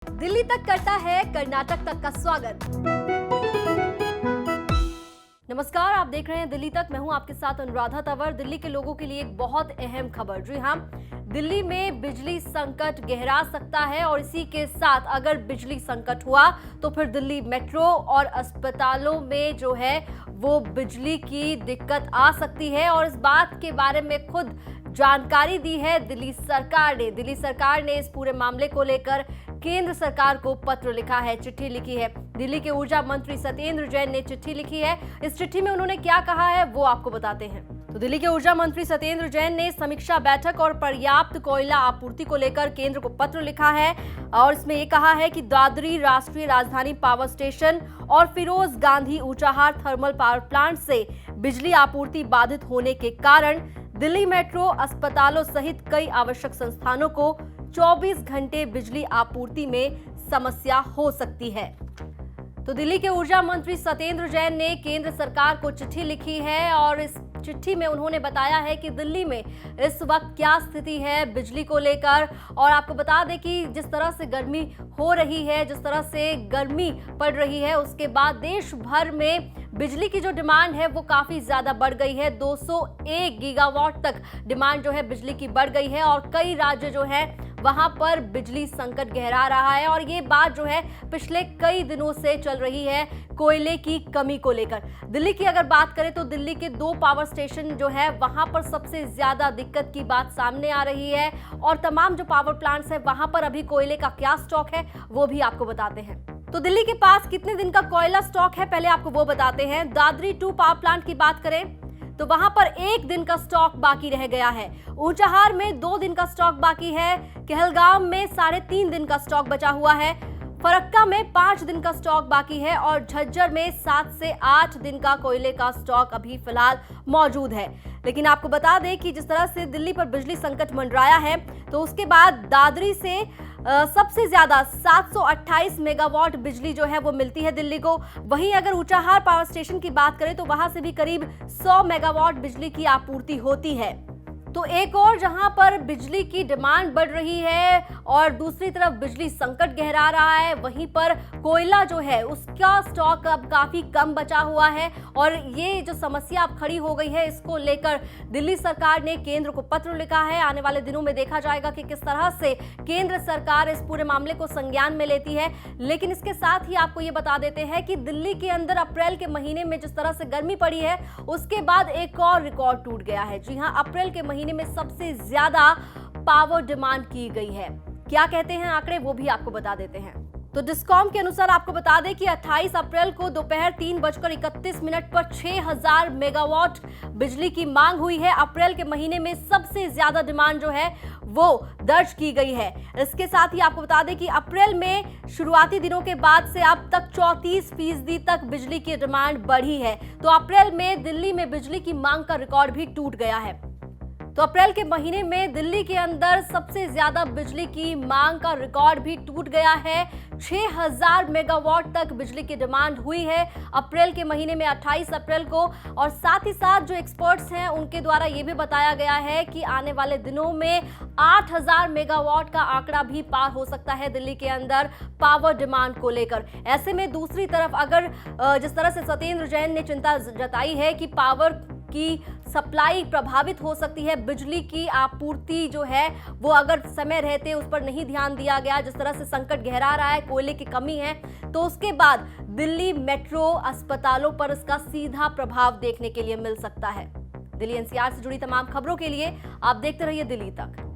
दिल्ली तक करता है कर्नाटक तक का स्वागत। नमस्कार, आप देख रहे हैं दिल्ली तक। मैं हूं आपके साथ अनुराधा तंवर। दिल्ली के लोगों के लिए एक बहुत अहम खबर। जी हां, दिल्ली में बिजली संकट गहरा सकता है और इसी के साथ अगर बिजली संकट हुआ तो फिर दिल्ली मेट्रो और अस्पतालों में जो है वो बिजली की दिक्कत आ सकती है। और इस बात के बारे में खुद जानकारी दी है दिल्ली सरकार ने। दिल्ली सरकार ने इस पूरे मामले को लेकर केंद्र सरकार को पत्र लिखा है, चिट्ठी लिखी है। दिल्ली के ऊर्जा मंत्री सत्येंद्र जैन ने चिट्ठी लिखी है। इस चिट्ठी में उन्होंने क्या कहा है वो आपको बताते हैं। तो दिल्ली के ऊर्जा मंत्री सत्येंद्र जैन ने समीक्षा बैठक और पर्याप्त कोयला आपूर्ति को लेकर केंद्र को पत्र लिखा है और इसमें यह कहा है कि दादरी राष्ट्रीय राजधानी पावर स्टेशन और Feroze Gandhi Unchahar thermal power plant से बिजली आपूर्ति बाधित होने के कारण दिल्ली मेट्रो, अस्पतालों सहित कई आवश्यक संस्थानों को 24 घंटे बिजली आपूर्ति में समस्या हो सकती है। तो दिल्ली के ऊर्जा मंत्री सत्येंद्र जैन ने केंद्र सरकार को चिट्ठी लिखी है और इस चिट्ठी में उन्होंने बताया है कि दिल्ली में इस वक्त क्या स्थिति है बिजली को लेकर। और आपको बता दें कि जिस तरह से गर्मी हो रही है, जिस तरह से गर्मी पड़ रही है, उसके बाद देश भर में बिजली की जो डिमांड है वो काफी ज्यादा बढ़ गई है। 201 गीगावाट तक डिमांड जो है बिजली की बढ़ गई है और कई राज्य जो है वहां पर बिजली संकट गहरा रहा है। और ये बात जो है पिछले कई दिनों से चल रही है कोयले की कमी को लेकर। दिल्ली की अगर बात करें तो दिल्ली के 2 पावर स्टेशन जो है वहां पर सबसे ज्यादा दिक्कत की बात सामने आ रही है। और तमाम जो पावर प्लांट्स है वहां पर अभी कोयले का क्या स्टॉक है वो भी आपको बताते हैं। तो दिल्ली के पास कितने दिन का कोयला स्टॉक है पहले आपको वो बताते हैं। दादरी 2 पावर प्लांट की बात करें तो वहां पर 1 दिन का स्टॉक बाकी रह गया है। ऊंचाहार में 2 दिन का स्टॉक बाकी है। कहलगांव में 3.5 दिन का स्टॉक बचा हुआ है। फरक्का में 5 दिन का स्टॉक बाकी है और झज्जर में 7 से 8 दिन का कोयले का स्टॉक अभी फिलहाल मौजूद है। लेकिन आपको बता दें कि जिस तरह से दिल्ली पर बिजली संकट मंडराया है तो उसके बाद दादरी से सबसे ज्यादा 728 मेगावाट बिजली जो है वो मिलती है दिल्ली को। वहीं अगर ऊंचाहार पावर स्टेशन की बात करें तो वहां से भी करीब 100 मेगावाट बिजली की आपूर्ति होती है। तो एक और जहां पर बिजली की डिमांड बढ़ रही है और दूसरी तरफ बिजली संकट गहरा रहा है, वहीं पर कोयला जो है उसका स्टॉक अब काफी कम बचा हुआ है। और ये जो समस्या अब खड़ी हो गई है इसको लेकर दिल्ली सरकार ने केंद्र को पत्र लिखा है। आने वाले दिनों में देखा जाएगा कि किस तरह से केंद्र सरकार इस पूरे मामले को संज्ञान में लेती है। लेकिन इसके साथ ही आपको ये बता देते हैं कि दिल्ली के अंदर अप्रैल के महीने में जिस तरह से गर्मी पड़ी है उसके बाद एक और रिकॉर्ड टूट गया है। जी हाँ, अप्रैल के महीने में सबसे ज्यादा पावर डिमांड की गई है। क्या कहते हैं आंकड़े वो भी आपको बता देते हैं। तो डिस्कॉम के अनुसार आपको बता दें कि 28 अप्रैल को दोपहर 3:31 पर 6000 मेगावाट बिजली की मांग हुई है। अप्रैल के महीने में सबसे ज्यादा डिमांड जो है वो दर्ज की गई है। इसके साथ ही आपको बता दें कि अप्रैल में शुरुआती दिनों के बाद से अब तक 34% तक बिजली की डिमांड बढ़ी है। तो अप्रैल में दिल्ली में बिजली की मांग का रिकॉर्ड भी टूट गया है। तो अप्रैल के महीने में दिल्ली के अंदर सबसे ज्यादा बिजली की मांग का रिकॉर्ड भी टूट गया है। 6000 मेगावाट तक बिजली की डिमांड हुई है अप्रैल के महीने में 28 अप्रैल को। और साथ ही साथ जो एक्सपर्ट्स हैं उनके द्वारा ये भी बताया गया है कि आने वाले दिनों में 8000 मेगावाट का आंकड़ा भी पार हो सकता है दिल्ली के अंदर पावर डिमांड को लेकर। ऐसे में दूसरी तरफ अगर जिस तरह से सत्येंद्र जैन ने चिंता जताई है कि पावर की सप्लाई प्रभावित हो सकती है, बिजली की आपूर्ति जो है वो अगर समय रहते उस पर नहीं ध्यान दिया गया, जिस तरह से संकट गहरा रहा है, कोयले की कमी है, तो उसके बाद दिल्ली मेट्रो अस्पतालों पर इसका सीधा प्रभाव देखने के लिए मिल सकता है। दिल्ली एनसीआर से जुड़ी तमाम खबरों के लिए आप देखते रहिए दिल्ली तक।